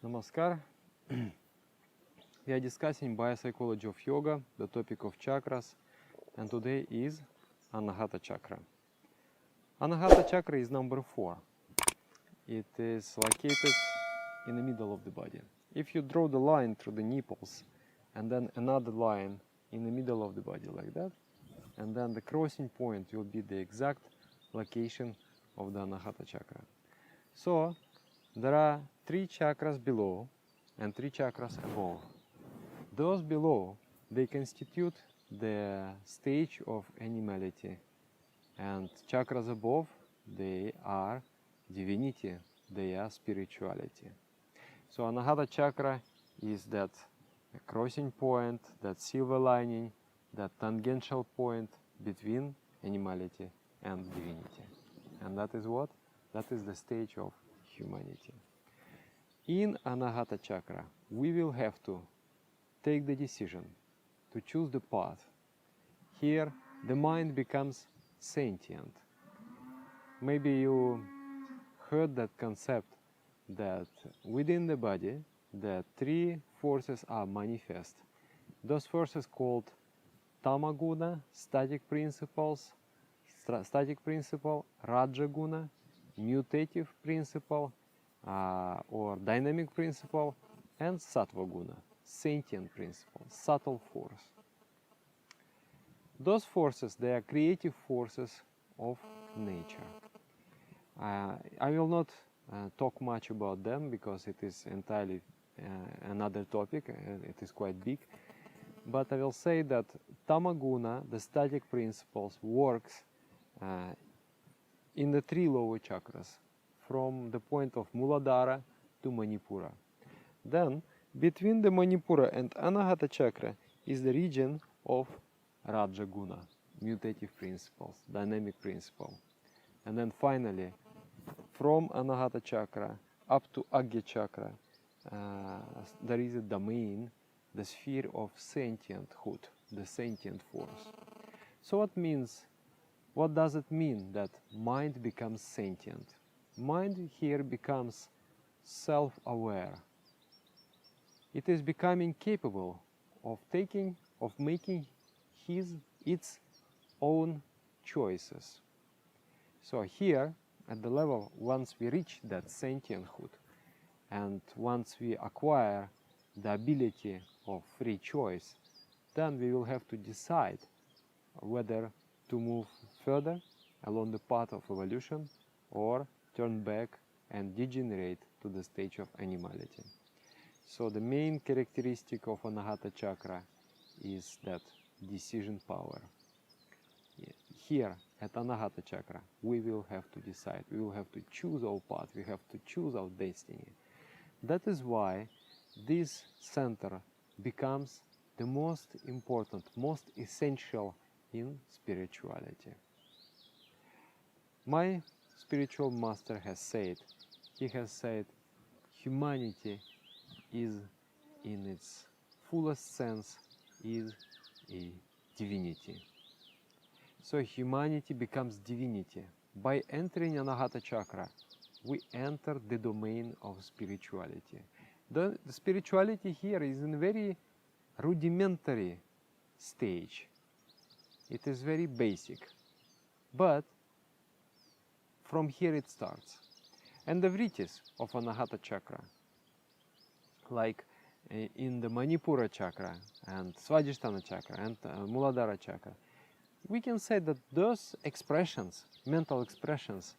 Namaskar. We are discussing biopsychology of yoga, the topic of chakras, and today is Anahata chakra. Anahata chakra is number 4. It is located in the middle of the body. If you draw the line through the nipples and then another line in the middle of the body like that, and then the crossing point will be the exact location of the Anahata chakra. So there are 3 chakras below and 3 chakras above. Those below, they constitute the stage of animality, and chakras above, they are divinity, they are spirituality. So Anahata chakra is that crossing point, that silver lining, that tangential point between animality and divinity. And that is what? That is the stage of humanity. In Anahata chakra, we will have to take the decision to choose the path. Here, the mind becomes sentient. Maybe you heard that concept that within the body, the 3 forces are manifest. Those forces called Tamaguna, static principle, Rajaguna, mutative principle, or dynamic principle, and Sattvaguna, sentient principle, subtle force. Those forces, they are creative forces of nature. I will not talk much about them because it is entirely another topic, it is quite big. But I will say that Tamaguna, the static principles, works in the 3 lower chakras, from the point of Muladhara to Manipura. Then, between the Manipura and Anahata chakra is the region of Rajaguna, mutative principles, dynamic principle. And then finally, from Anahata chakra up to Agya chakra, there is a domain, the sphere of sentienthood, the sentient force. So what does it mean that mind becomes sentient? Mind here becomes self-aware. It is becoming capable of making its own choices. So here, at the level, once we reach that sentienthood, and once we acquire the ability of free choice, then we will have to decide whether to move further along the path of evolution or turn back and degenerate to the stage of animality. So the main characteristic of Anahata chakra is that decision power. Here at Anahata chakra, we will have to decide, we will have to choose our path, we have to choose our destiny. That is why this center becomes the most important, most essential in spirituality. My spiritual master has said, humanity is, in its fullest sense, is a divinity. So humanity becomes divinity. By entering Anahata chakra, we enter the domain of spirituality. The spirituality here is in a very rudimentary stage. It is very basic. But from here it starts. And the vrittis of Anahata chakra, like in the Manipura chakra and Svadhisthana chakra and Muladhara chakra, we can say that those expressions, mental expressions,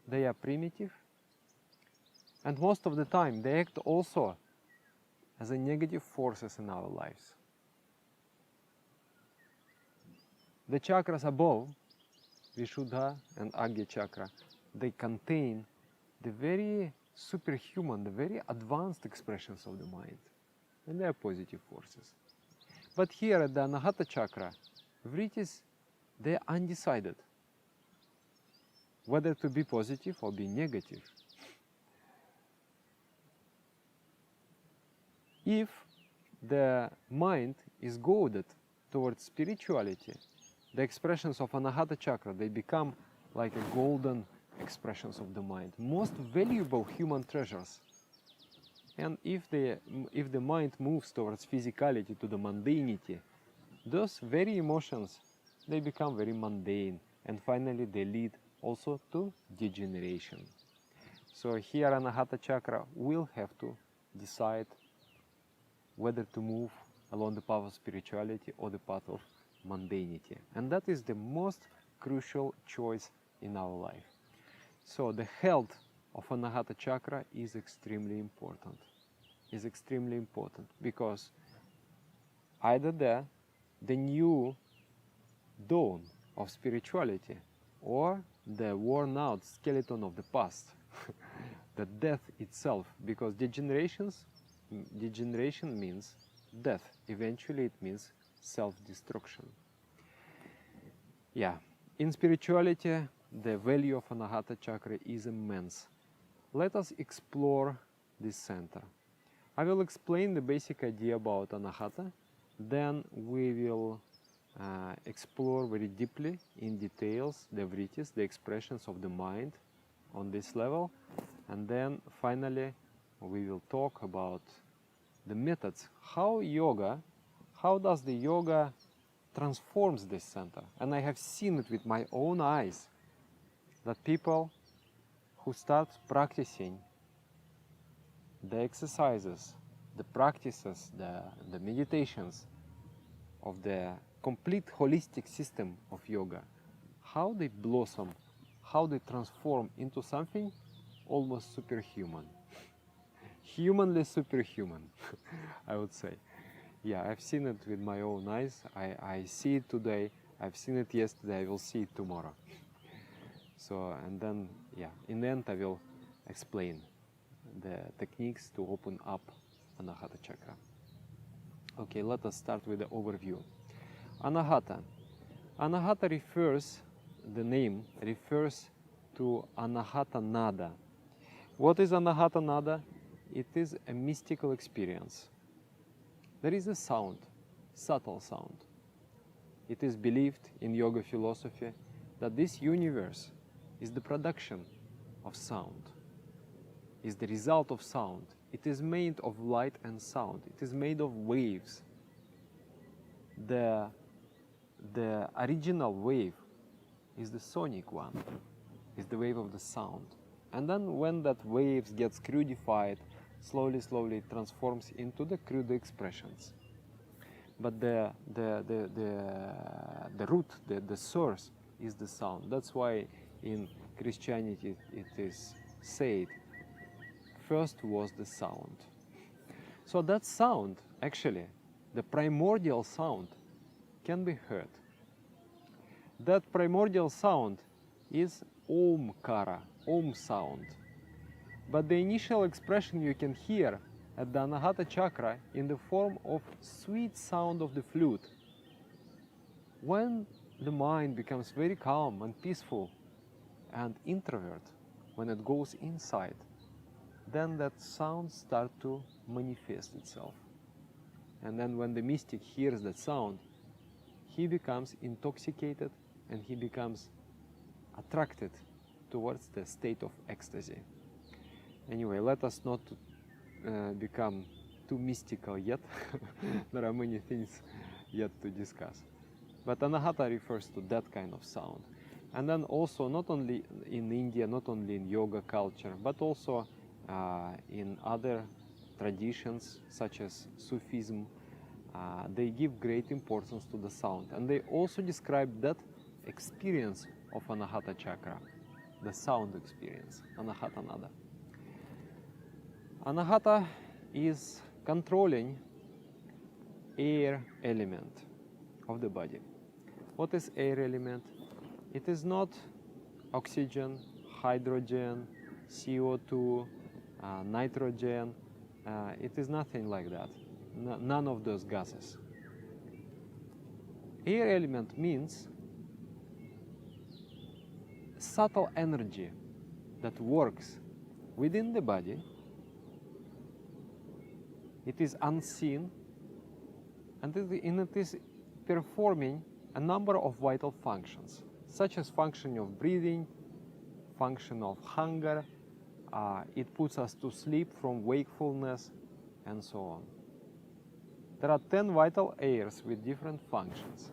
they are primitive, and most of the time they act also as a negative forces in our lives. The chakras above, Vishuddha and Agya chakra, they contain the very superhuman, the very advanced expressions of the mind, and they are positive forces. But here at the Anahata chakra, vrittis, they are undecided whether to be positive or be negative. If the mind is goaded towards spirituality, the expressions of Anahata chakra, they become like a golden expressions of the mind, most valuable human treasures. And if the mind moves towards physicality, to the mundanity, those very emotions, they become very mundane, and finally they lead also to degeneration. So here Anahata chakra will have to decide whether to move along the path of spirituality or the path of mundanity. And that is the most crucial choice in our life. So the health of Anahata chakra is extremely important. Is extremely important because either the new dawn of spirituality or the worn out skeleton of the past, the death itself, because degeneration means death. Eventually it means self-destruction. Yeah, in spirituality, the value of Anahata chakra is immense. Let us explore this center. I will explain the basic idea about Anahata, then we will explore very deeply in details the vrittis, the expressions of the mind on this level, and then finally we will talk about the methods, how does the yoga transforms this center. And I have seen it with my own eyes, that people who start practicing the exercises, the practices, the meditations of the complete holistic system of yoga, how they blossom, how they transform into something almost superhuman. Humanly superhuman, I would say. Yeah, I've seen it with my own eyes. I see it today, I've seen it yesterday, I will see it tomorrow. So, and then, yeah, in the end I will explain the techniques to open up Anahata chakra. Okay, let us start with the overview. Anahata. Anahata refers, the name refers to Anahata Nada. What is Anahata Nada? It is a mystical experience. There is a sound, subtle sound. It is believed in yoga philosophy that this universe is the production of sound, is the result of sound. It is made of light and sound. It is made of waves. The original wave is the sonic one, is the wave of the sound. And then when that wave gets crudified, slowly it transforms into the crude expressions. But the root, the source is the sound. That's why in Christianity it is said, first was the sound. So that sound, actually, the primordial sound, can be heard. That primordial sound is Omkara, Om sound. But the initial expression you can hear at the Anahata chakra in the form of sweet sound of the flute. When the mind becomes very calm and peaceful and introvert, when it goes inside, then that sound starts to manifest itself. And then when the mystic hears that sound, he becomes intoxicated and he becomes attracted towards the state of ecstasy. Anyway, let us not become too mystical yet. There are many things yet to discuss. But Anahata refers to that kind of sound. And then also, not only in India, not only in yoga culture, but also in other traditions such as Sufism, they give great importance to the sound. And they also describe that experience of Anahata chakra, the sound experience, Anahata Nada. Anahata is controlling air element of the body. What is air element? It is not oxygen, hydrogen, CO2, nitrogen. It is nothing like that. None of those gases. Air element means subtle energy that works within the body. It is unseen, and it is performing a number of vital functions, such as function of breathing, function of hunger, It puts us to sleep from wakefulness, and so on. There are 10 vital airs with different functions.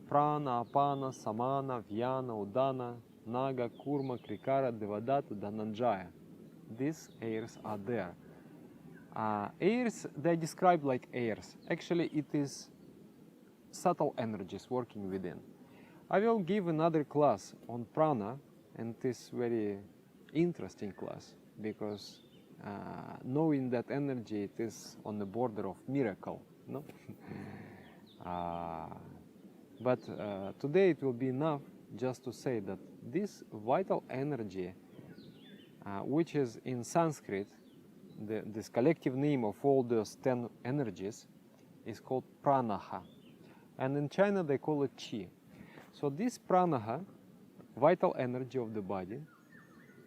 Prana, Apana, Samana, Vyana, Udana, Naga, Kurma, Krikara, Devadatta, Dhananjaya. These airs are there. Airs, they're described like airs. Actually, it is subtle energies working within. I will give another class on prana, and it is very interesting class because knowing that energy, it is on the border of miracle, no? But today it will be enough just to say that this vital energy, which is in Sanskrit, this collective name of all those 10 energies, is called pranaha. And in China they call it chi. So this pranaha, vital energy of the body,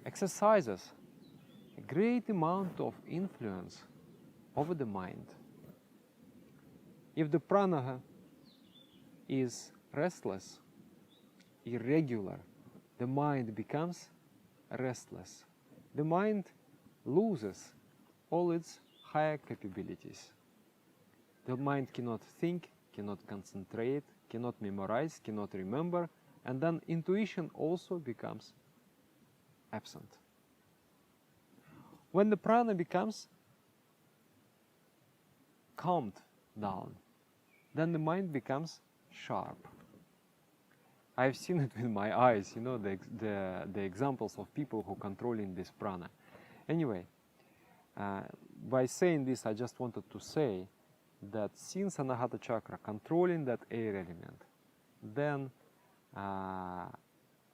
exercises a great amount of influence over the mind. If the pranaha is restless, irregular, the mind becomes restless. The mind loses all its higher capabilities. The mind cannot think, cannot concentrate, cannot memorize, cannot remember, and then intuition also becomes absent. When the prana becomes calmed down, then the mind becomes sharp. I've seen it with my eyes, you know, the examples of people who are controlling this prana. Anyway, by saying this, I just wanted to say that since Anahata chakra controlling that air element, then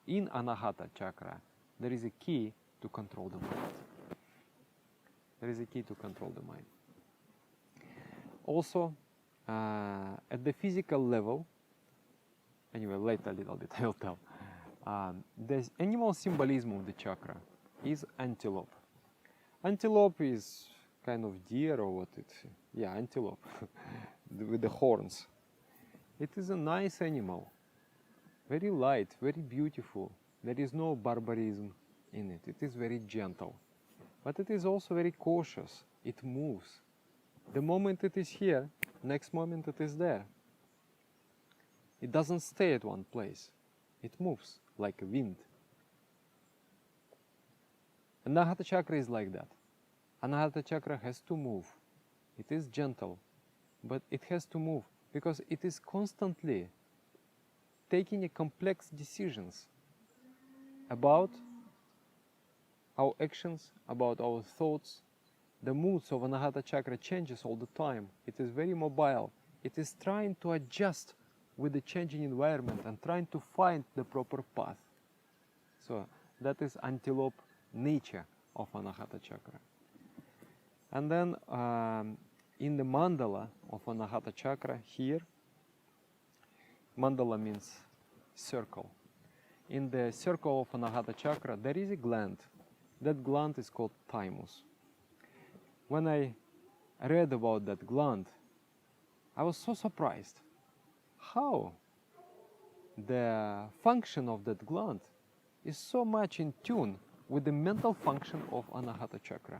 in Anahata chakra there is a key to control the mind. There is a key to control the mind. Also, at the physical level, anyway, later a little bit I'll tell, the animal symbolism of the chakra is antelope. Antelope is kind of deer or what it, yeah, antelope with the horns. It is a nice animal, very light, very beautiful. There is no barbarism in it. It is very gentle, but it is also very cautious. It moves. The moment it is here, next moment it is there. It doesn't stay at one place. It moves like a wind. Anahata chakra is like that. Anahata chakra has to move. It is gentle, but it has to move because it is constantly taking a complex decisions about our actions, about our thoughts. The moods of Anahata chakra changes all the time. It is very mobile. It is trying to adjust with the changing environment and trying to find the proper path. So that is antelope nature of Anahata chakra. And then in the mandala of Anahata chakra here, mandala means circle. In the circle of Anahata chakra there is a gland. That gland is called thymus. When I read about that gland, I was so surprised how the function of that gland is so much in tune with the mental function of Anahata chakra.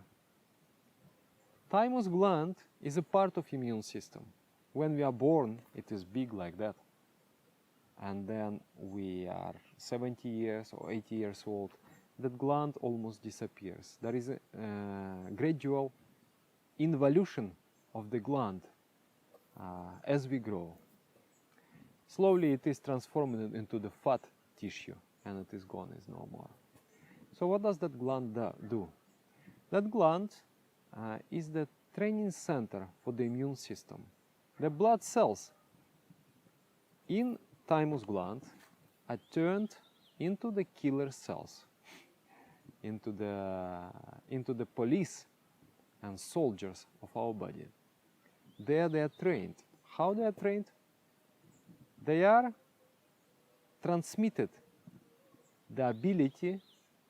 Thymus gland is a part of immune system. When we are born, it is big like that. And then we are 70 years or 80 years old, that gland almost disappears. There is a gradual involution of the gland as we grow. Slowly it is transformed into the fat tissue and it is gone, is no more. So what does that gland do? That gland is the training center for the immune system. The blood cells in thymus gland are turned into the killer cells, into the police and soldiers of our body. There they are trained. How they are trained? They are transmitted the ability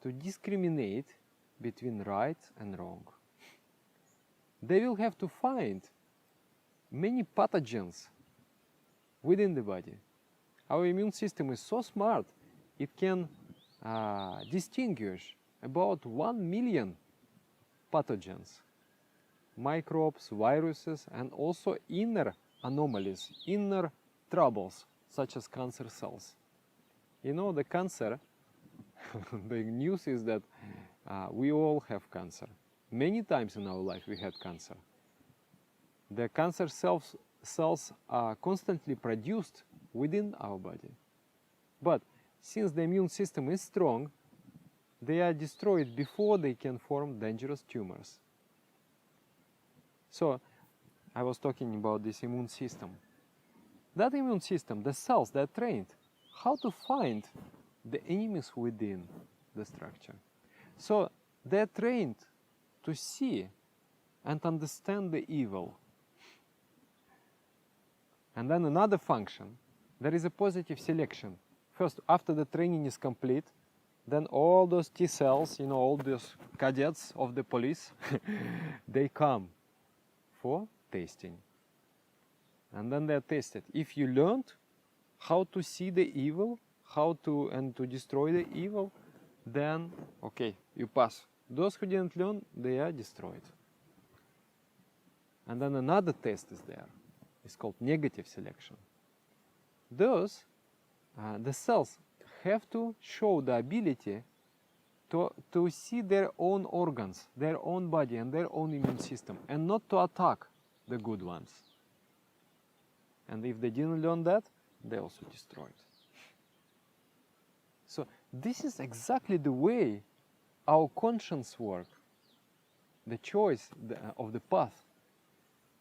to discriminate between right and wrong. They will have to find many pathogens within the body. Our immune system is so smart, it can distinguish about 1 million pathogens, microbes, viruses, and also inner anomalies, inner troubles, such as cancer cells. You know, the cancer, the news is that we all have cancer. Many times in our life we had cancer. The cancer cells are constantly produced within our body. But since the immune system is strong, they are destroyed before they can form dangerous tumors. So, I was talking about this immune system. That immune system, the cells, they're trained how to find the enemies within the structure. So, they're trained to see and understand the evil. And then another function, there is a positive selection. First, after the training is complete, then all those T cells, you know, all those cadets of the police, they come for testing. And then they're tested. If you learned how to see the evil, how to destroy the evil, then, okay, you pass. Those who didn't learn, they are destroyed. And then another test is there. It's called negative selection. Those, the cells have to show the ability to see their own organs, their own body, and their own immune system, and not to attack the good ones. And if they didn't learn that, they also destroyed. So this is exactly the way our conscience works. The choice of the path.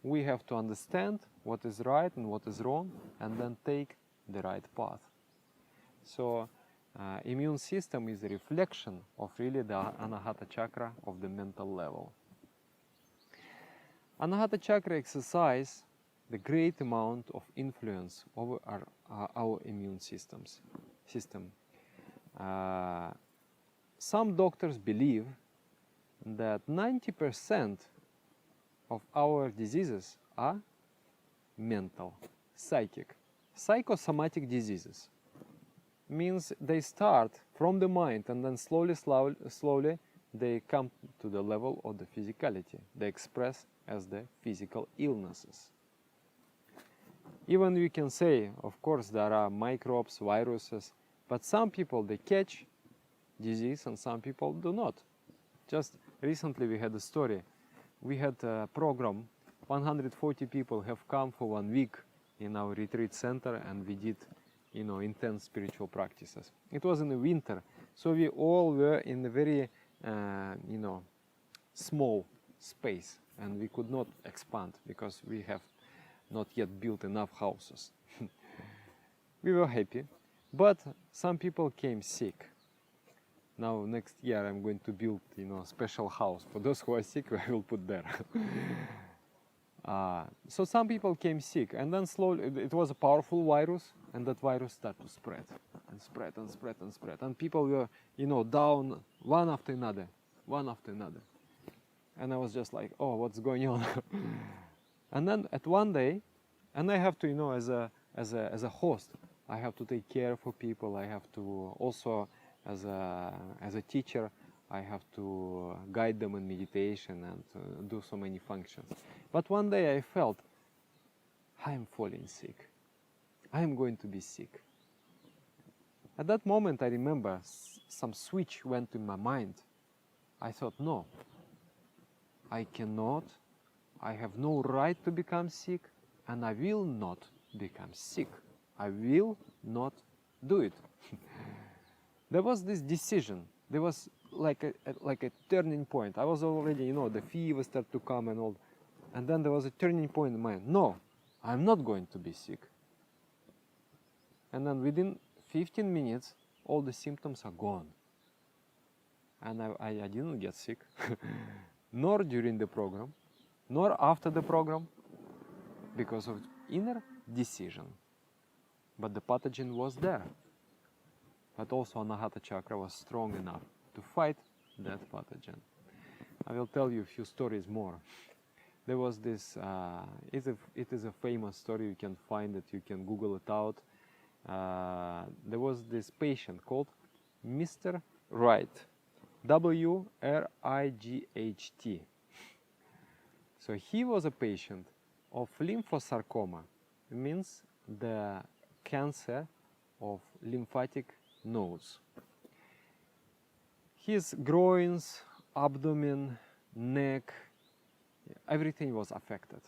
We have to understand what is right and what is wrong, and then take the right path. So, immune system is a reflection of really the Anahata chakra of the mental level. Anahata chakra exercise the great amount of influence over our immune system. Some doctors believe that 90% of our diseases are mental, psychic, psychosomatic diseases. Means they start from the mind and then slowly they come to the level of the physicality. They express as the physical illnesses. Even we can say, of course, there are microbes, viruses, but some people, they catch disease and some people do not. Just recently we had a story. We had a program, 140 people have come for 1 week in our retreat center, and we did, you know, intense spiritual practices. It was in the winter, so we all were in a very, you know, small space, and we could not expand because we have not yet built enough houses. We were happy, but some people came sick. Now next year I'm going to build, you know, a special house for those who are sick. I will put there. So some people came sick, and then slowly it was a powerful virus, and that virus started to spread and spread and spread and spread, and people were, you know, down one after another, and I was just like, oh, what's going on? And then at one day, and I have to, you know, as a host, I have to take care for people. I have to also, as a teacher, I have to guide them in meditation and do so many functions. But one day I felt, I'm falling sick. I'm going to be sick. At that moment I remember some switch went in my mind. I thought, no, I cannot, I have no right to become sick, and I will not become sick. I will not do it. There was this decision. There was like a turning point. I was already, you know, the fever started to come and all. And then there was a turning point in my mind. No, I'm not going to be sick. And then within 15 minutes, all the symptoms are gone. And I didn't get sick, nor during the program, nor after the program, because of inner decision. But the pathogen was there. But also Anahata chakra was strong enough to fight that pathogen. I will tell you a few stories more. There was this, it is a famous story, you can find it, you can Google it out. There was this patient called Mr. Wright. WRIGHT. So he was a patient of lymphosarcoma, means the cancer of lymphatic nodes. His groins, abdomen, neck, everything was affected.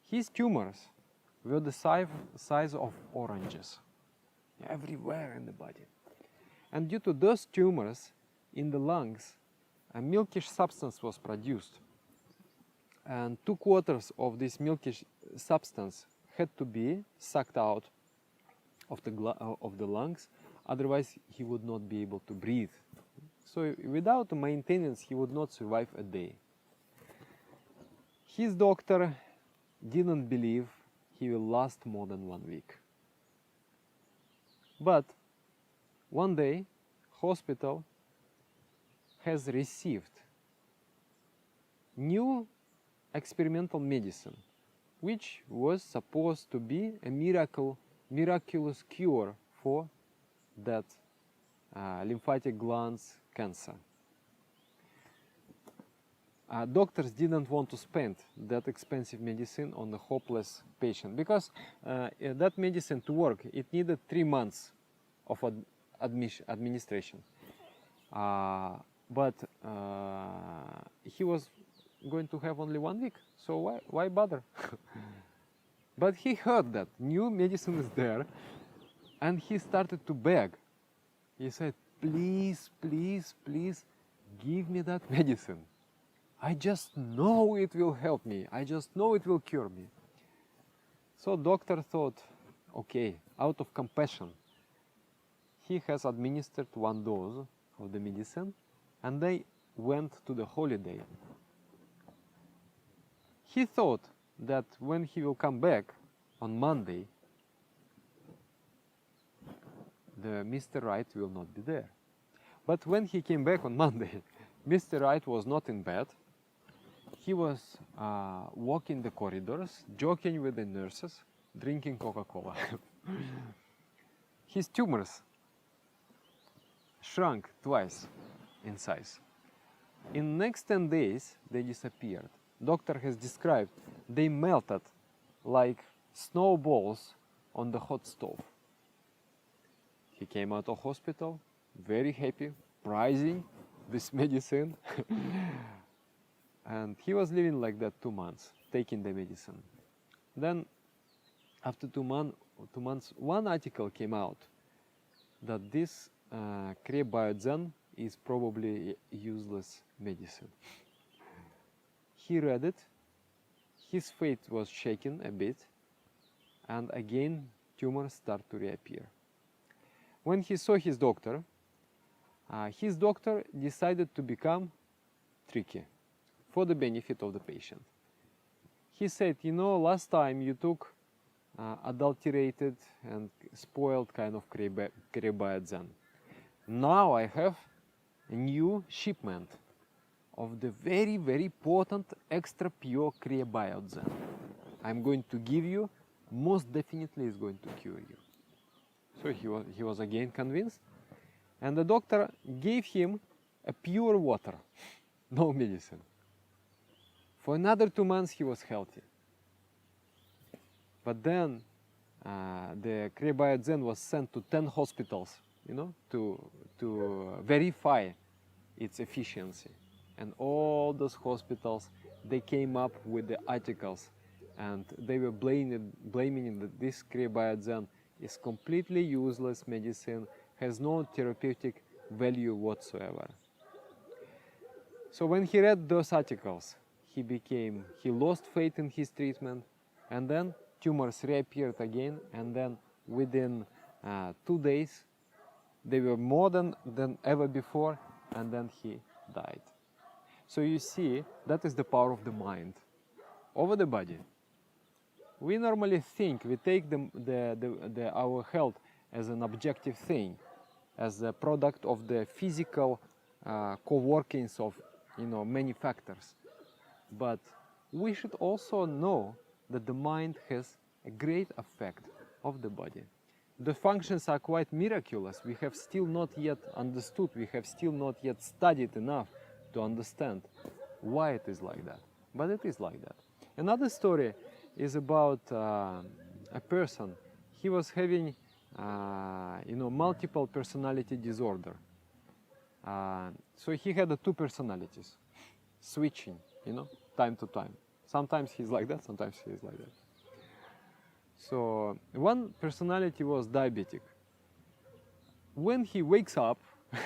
His tumors were the size of oranges, everywhere in the body. And due to those tumors in the lungs, a milkish substance was produced. And 2/4 of this milkish substance had to be sucked out of the lungs, otherwise he would not be able to breathe. So without maintenance, he would not survive a day. His doctor didn't believe he will last more than 1 week. But one day, hospital has received new experimental medicine, which was supposed to be a miraculous cure for that lymphatic glands cancer. Doctors didn't want to spend that expensive medicine on a hopeless patient because that medicine to work, it needed 3 months of administration. But he was going to have only 1 week, so why bother? But he heard that new medicine is there, and he started to beg. He said, please, please, please, give me that medicine. I just know it will help me. I just know it will cure me. So doctor thought, okay, out of compassion, he has administered 1 dose of the medicine, and they went to the holiday. He thought that when he will come back on Monday, the Mr. Right will not be there. But when he came back on Monday, Mr. Right was not in bed. He was walking the corridors, joking with the nurses, drinking Coca-Cola. His tumors shrunk twice in size. In next 10 days, they disappeared. Doctor has described they melted like snowballs on the hot stove. He came out of hospital, very happy, prizing this medicine. And he was living like that 2 months, taking the medicine. Then, after 2 months, one article came out that this Crebiozen is probably useless medicine. He read it, his faith was shaken a bit, and again tumors start to reappear. When he saw his doctor decided to become tricky for the benefit of the patient. He said, you know, last time you took adulterated and spoiled kind of Crebiozen. Now I have a new shipment of the very, very potent extra pure Crebiozen. I'm going to give you, most definitely is going to cure you. So he was again convinced, and the doctor gave him a pure water, no medicine. For another 2 months he was healthy. But then the Crebiozen was sent to 10 hospitals, you know, to verify its efficiency. And all those hospitals, they came up with the articles, and they were blaming that this Crebiozen is completely useless medicine, has no therapeutic value whatsoever. So when he read those articles, he lost faith in his treatment, and then tumors reappeared again, and then within 2 days, they were more than ever before, and then he died. So you see, that is the power of the mind over the body. We normally think, we take our health as an objective thing, as a product of the physical co-workings of many factors. But we should also know that the mind has a great effect of the body. the functions are quite miraculous. We have still not yet understood, we have still not yet studied enough to understand why it is like that. But it is like that. Another story is about a person. He was having, multiple personality disorder. So he had two personalities, switching, time to time. Sometimes he's like that, sometimes he's like that. So one personality was diabetic. When he wakes up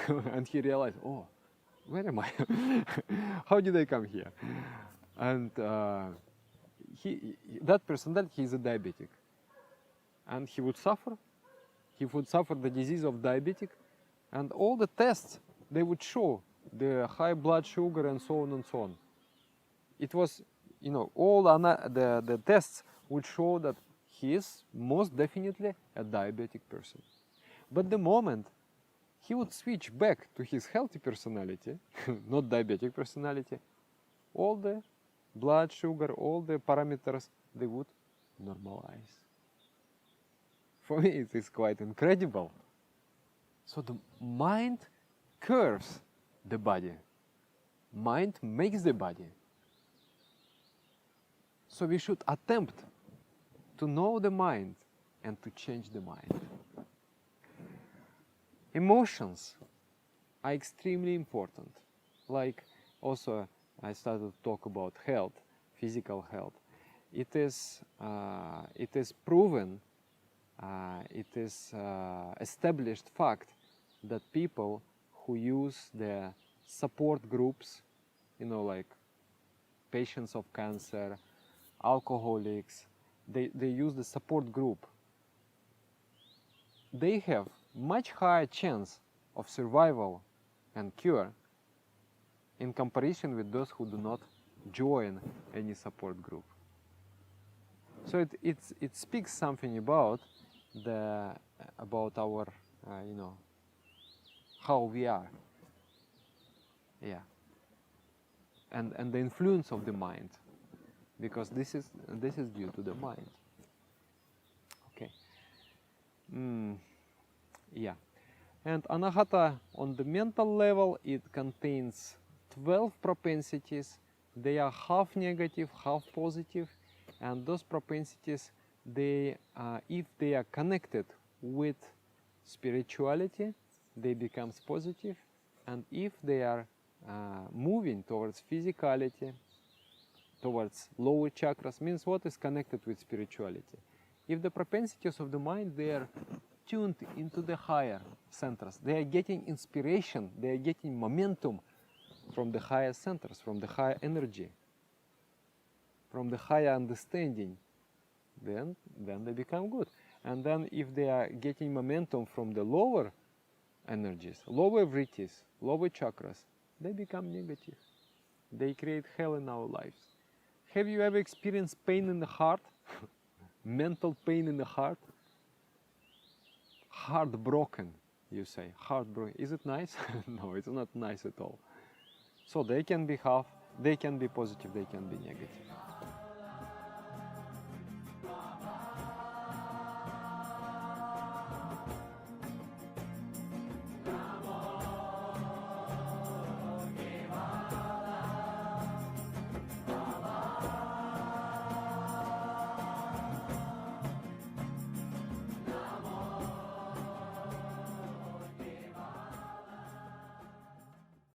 and he realizes, oh, where am I? How did I come here? And that personality is a diabetic. And he would suffer. He would suffer the disease of diabetic. And all the tests, they would show the high blood sugar and so on and so on. It was, all the tests would show that he is most definitely a diabetic person. But the moment he would switch back to his healthy personality, not diabetic personality, all the blood sugar, all the parameters, they would normalize. For me, it is quite incredible. So the mind curves the body. Mind makes the body. So we should attempt to know the mind and to change the mind. Emotions are extremely important. Like also I started to talk about health, physical health. It is proven, it is established fact that people who use the support groups, like patients of cancer, alcoholics, they use the support group. They have much higher chance of survival and cure in comparison with those who do not join any support group. So it speaks something about our how we are, and the influence of the mind, because this is due to the mind. Okay. And Anahata, on the mental level, it contains 12 propensities. They are half negative, half positive, and those propensities, if they are connected with spirituality, they become positive, and if they are moving towards physicality, towards lower chakras, means what is connected with spirituality. If the propensities of the mind, they are tuned into the higher centers, they are getting inspiration, they are getting momentum from the higher centers, from the higher energy, from the higher understanding, then they become good. And then if they are getting momentum from the lower energies, lower vrittis, lower chakras, they become negative. They create hell in our lives. Have you ever experienced pain in the heart? Mental pain in the heart? Heartbroken, you say. Heartbroken. Is it nice? No, it's not nice at all. So they can be half, they can be positive, they can be negative.